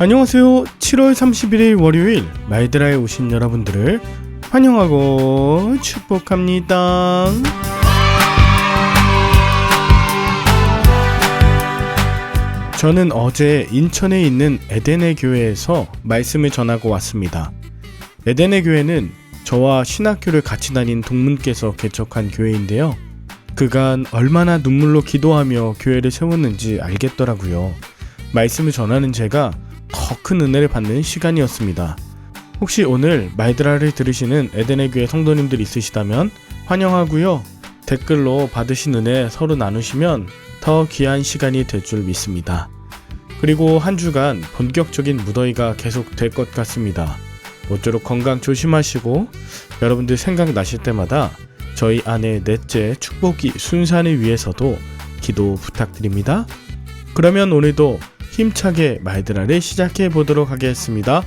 안녕하세요. 7월 31일 월요일 말드라에 오신 여러분들을 환영하고 축복합니다. 저는 어제 인천에 있는 에덴의 교회에서 말씀을 전하고 왔습니다. 에덴의 교회는 저와 신학교를 같이 다닌 동문께서 개척한 교회인데요. 그간 얼마나 눈물로 기도하며 교회를 세웠는지 알겠더라고요. 말씀을 전하는 제가 더 큰 은혜를 받는 시간이었습니다. 혹시 오늘 말드라를 들으시는 에덴의 교회 성도님들 있으시다면 환영하고요. 댓글로 받으신 은혜 서로 나누시면 더 귀한 시간이 될 줄 믿습니다. 그리고 한 주간 본격적인 무더위가 계속 될 것 같습니다. 모쪼록 건강 조심하시고 여러분들 생각나실 때마다 저희 아내 넷째 축복이 순산을 위해서도 기도 부탁드립니다. 그러면 오늘도 힘차게 말드라를 시작해 보도록 하겠습니다.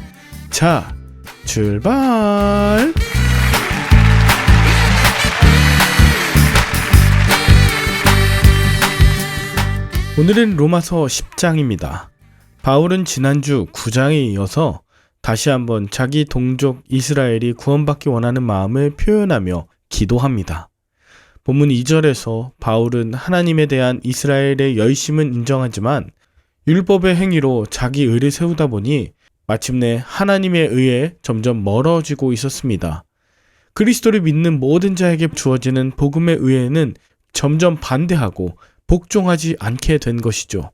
자, 출발! 오늘은 로마서 10장입니다. 바울은 지난주 9장에 이어서 다시 한번 자기 동족 이스라엘이 구원받기 원하는 마음을 표현하며 기도합니다. 본문 2절에서 바울은 하나님에 대한 이스라엘의 열심은 인정하지만 율법의 행위로 자기 의를 세우다 보니 마침내 하나님의 의에 점점 멀어지고 있었습니다. 그리스도를 믿는 모든 자에게 주어지는 복음의 의에는 점점 반대하고 복종하지 않게 된 것이죠.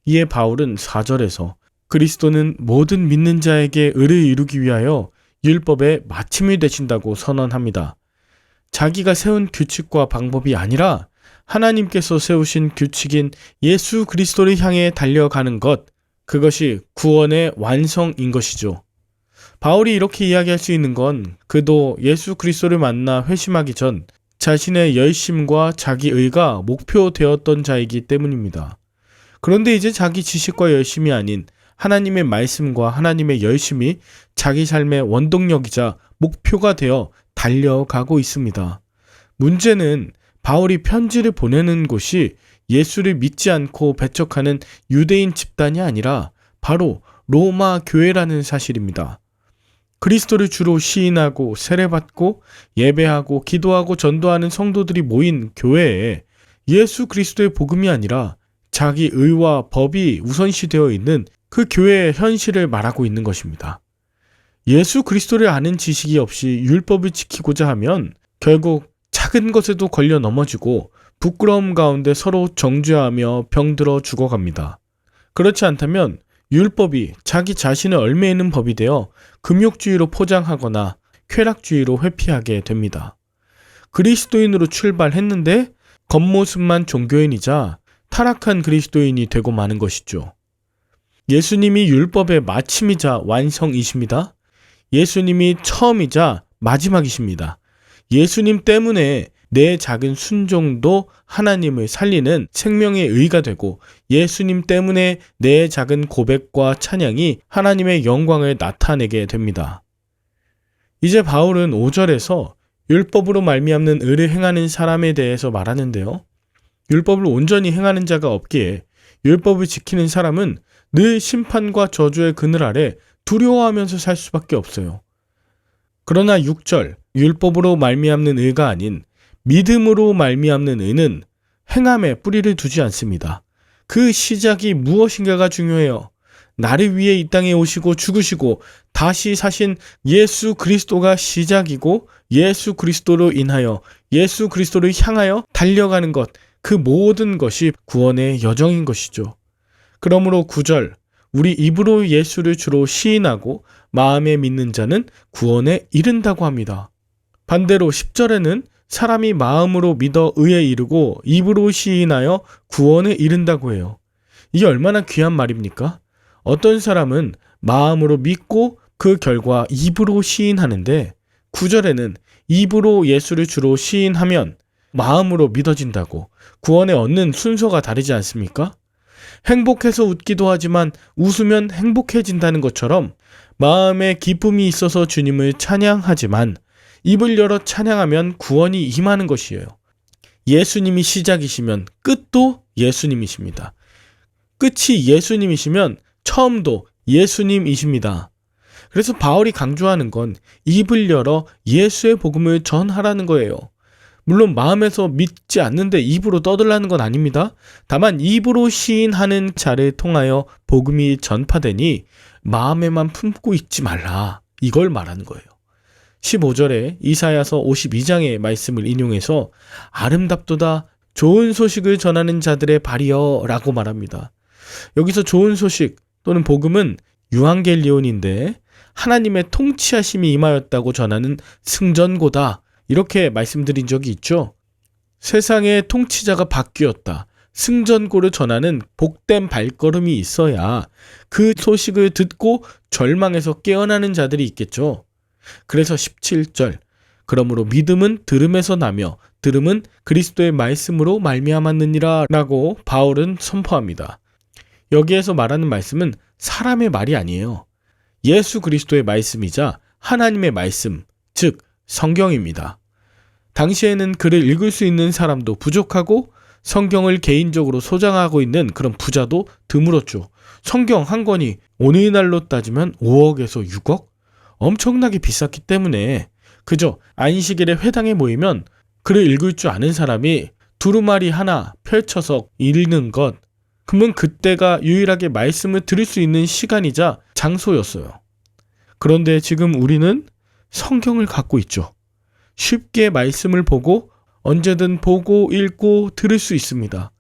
이에 바울은 4절에서 그리스도는 모든 믿는 자에게 의를 이루기 위하여 율법의 마침이 되신다고 선언합니다. 자기가 세운 규칙과 방법이 아니라 하나님께서 세우신 규칙인 예수 그리스도를 향해 달려가는 것, 그것이 구원의 완성인 것이죠. 바울이 이렇게 이야기할 수 있는 건 그도 예수 그리스도를 만나 회심하기 전 자신의 열심과 자기 의가 목표되었던 자이기 때문입니다. 그런데 이제 자기 지식과 열심이 아닌 하나님의 말씀과 하나님의 열심이 자기 삶의 원동력이자 목표가 되어 달려가고 있습니다. 문제는 바울이 편지를 보내는 곳이 예수를 믿지 않고 배척하는 유대인 집단이 아니라 바로 로마 교회라는 사실입니다. 그리스도를 주로 시인하고 세례받고 예배하고 기도하고 전도하는 성도들이 모인 교회에 예수 그리스도의 복음이 아니라 자기 의와 법이 우선시되어 있는 그 교회의 현실을 말하고 있는 것입니다. 예수 그리스도를 아는 지식이 없이 율법을 지키고자 하면 결국 작은 것에도 걸려 넘어지고 부끄러움 가운데 서로 정죄하며 병들어 죽어갑니다. 그렇지 않다면 율법이 자기 자신을 얽매이는 법이 되어 금욕주의로 포장하거나 쾌락주의로 회피하게 됩니다. 그리스도인으로 출발했는데 겉모습만 종교인이자 타락한 그리스도인이 되고 마는 것이죠. 예수님이 율법의 마침이자 완성이십니다. 예수님이 처음이자 마지막이십니다. 예수님 때문에 내 작은 순종도 하나님을 살리는 생명의 의가 되고 예수님 때문에 내 작은 고백과 찬양이 하나님의 영광을 나타내게 됩니다. 이제 바울은 5절에서 율법으로 말미암는 의를 행하는 사람에 대해서 말하는데요. 율법을 온전히 행하는 자가 없기에 율법을 지키는 사람은 늘 심판과 저주의 그늘 아래 두려워하면서 살 수밖에 없어요. 그러나 6절 율법으로 말미암는 의가 아닌 믿음으로 말미암는 의는 행함에 뿌리를 두지 않습니다. 그 시작이 무엇인가가 중요해요. 나를 위해 이 땅에 오시고 죽으시고 다시 사신 예수 그리스도가 시작이고 예수 그리스도로 인하여 예수 그리스도를 향하여 달려가는 것, 그 모든 것이 구원의 여정인 것이죠. 그러므로 9절 우리 입으로 예수를 주로 시인하고 마음에 믿는 자는 구원에 이른다고 합니다. 반대로 10절에는 사람이 마음으로 믿어 의에 이르고 입으로 시인하여 구원에 이른다고 해요. 이게 얼마나 귀한 말입니까? 어떤 사람은 마음으로 믿고 그 결과 입으로 시인하는데 9절에는 입으로 예수를 주로 시인하면 마음으로 믿어진다고 구원에 얻는 순서가 다르지 않습니까? 행복해서 웃기도 하지만 웃으면 행복해진다는 것처럼 마음에 기쁨이 있어서 주님을 찬양하지만 입을 열어 찬양하면 구원이 임하는 것이에요. 예수님이 시작이시면 끝도 예수님이십니다. 끝이 예수님이시면 처음도 예수님이십니다. 그래서 바울이 강조하는 건 입을 열어 예수의 복음을 전하라는 거예요. 물론 마음에서 믿지 않는데 입으로 떠들라는 건 아닙니다. 다만 입으로 시인하는 자를 통하여 복음이 전파되니 마음에만 품고 있지 말라. 이걸 말하는 거예요. 15절에 이사야서 52장의 말씀을 인용해서 아름답도다 좋은 소식을 전하는 자들의 발이여 라고 말합니다. 여기서 좋은 소식 또는 복음은 유앙겔리온인데 하나님의 통치하심이 임하였다고 전하는 승전고다 이렇게 말씀드린 적이 있죠. 세상의 통치자가 바뀌었다. 승전고를 전하는 복된 발걸음이 있어야 그 소식을 듣고 절망에서 깨어나는 자들이 있겠죠. 그래서 17절 그러므로 믿음은 들음에서 나며 들음은 그리스도의 말씀으로 말미암았느니라 라고 바울은 선포합니다. 여기에서 말하는 말씀은 사람의 말이 아니에요. 예수 그리스도의 말씀이자 하나님의 말씀, 즉 성경입니다. 당시에는 글을 읽을 수 있는 사람도 부족하고 성경을 개인적으로 소장하고 있는 그런 부자도 드물었죠. 성경 한 권이 오늘날로 따지면 5억에서 6억? 엄청나게 비쌌기 때문에 그저 안식일에 회당에 모이면 글을 읽을 줄 아는 사람이 두루마리 하나 펼쳐서 읽는 것, 그러면 그때가 유일하게 말씀을 들을 수 있는 시간이자 장소였어요. 그런데 지금 우리는 성경을 갖고 있죠. 쉽게 말씀을 보고 언제든 보고 읽고 들을 수 있습니다.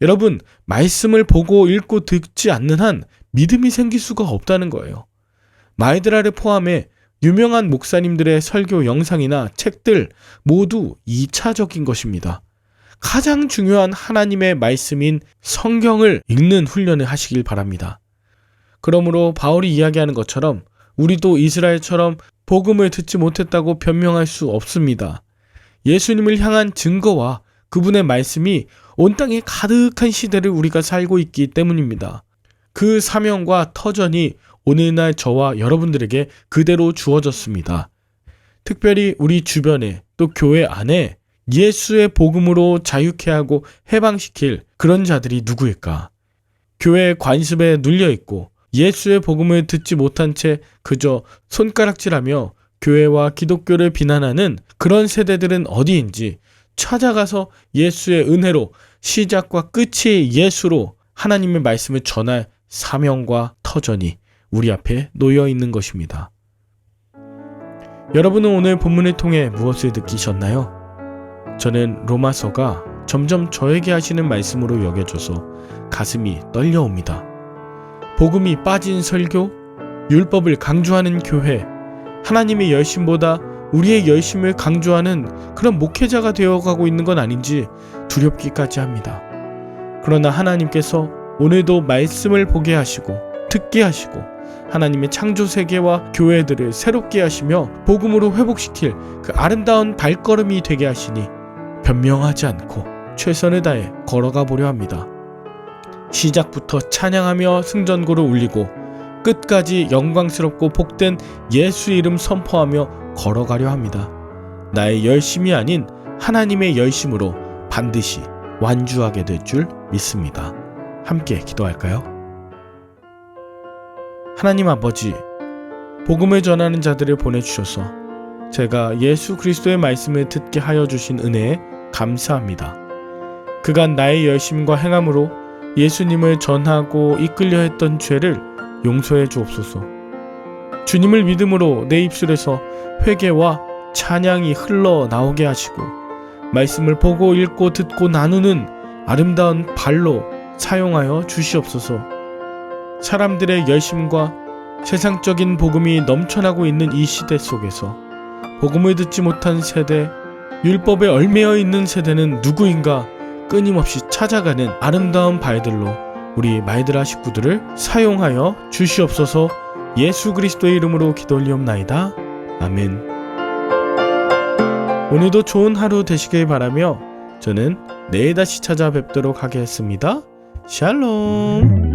여러분, 말씀을 보고 읽고 듣지 않는 한 믿음이 생길 수가 없다는 거예요. 마이드라를 포함해 유명한 목사님들의 설교 영상이나 책들 모두 2차적인 것입니다. 가장 중요한 하나님의 말씀인 성경을 읽는 훈련을 하시길 바랍니다. 그러므로 바울이 이야기하는 것처럼 우리도 이스라엘처럼 복음을 듣지 못했다고 변명할 수 없습니다. 예수님을 향한 증거와 그분의 말씀이 온 땅에 가득한 시대를 우리가 살고 있기 때문입니다. 그 사명과 터전이 오늘날 저와 여러분들에게 그대로 주어졌습니다. 특별히 우리 주변에 또 교회 안에 예수의 복음으로 자유케 하고 해방시킬 그런 자들이 누구일까? 교회의 관습에 눌려있고 예수의 복음을 듣지 못한 채 그저 손가락질하며 교회와 기독교를 비난하는 그런 세대들은 어디인지 찾아가서 예수의 은혜로 시작과 끝이 예수로 하나님의 말씀을 전할 사명과 터전이 우리 앞에 놓여 있는 것입니다. 여러분은 오늘 본문을 통해 무엇을 느끼셨나요? 저는 로마서가 점점 저에게 하시는 말씀으로 여겨져서 가슴이 떨려옵니다. 복음이 빠진 설교, 율법을 강조하는 교회, 하나님의 열심보다 우리의 열심을 강조하는 그런 목회자가 되어가고 있는 건 아닌지 두렵기까지 합니다. 그러나 하나님께서 오늘도 말씀을 보게 하시고 듣게 하시고 하나님의 창조 세계와 교회들을 새롭게 하시며 복음으로 회복시킬 그 아름다운 발걸음이 되게 하시니 변명하지 않고 최선을 다해 걸어가 보려 합니다. 시작부터 찬양하며 승전고를 울리고 끝까지 영광스럽고 복된 예수 이름 선포하며 걸어가려 합니다. 나의 열심이 아닌 하나님의 열심으로 반드시 완주하게 될 줄 믿습니다. 함께 기도할까요? 하나님 아버지, 복음을 전하는 자들을 보내주셔서 제가 예수 그리스도의 말씀을 듣게 하여 주신 은혜에 감사합니다. 그간 나의 열심과 행함으로 예수님을 전하고 이끌려 했던 죄를 용서해 주옵소서. 주님을 믿음으로 내 입술에서 회개와 찬양이 흘러나오게 하시고 말씀을 보고 읽고 듣고 나누는 아름다운 발로 사용하여 주시옵소서. 사람들의 열심과 세상적인 복음이 넘쳐나고 있는 이 시대 속에서 복음을 듣지 못한 세대, 율법에 얽매여 있는 세대는 누구인가 끊임없이 찾아가는 아름다운 발들로 우리 마이드라 식구들을 사용하여 주시옵소서. 예수 그리스도의 이름으로 기도 올리옵나이다. 아멘. 오늘도 좋은 하루 되시길 바라며 저는 내일 다시 찾아뵙도록 하겠습니다. 샬롬.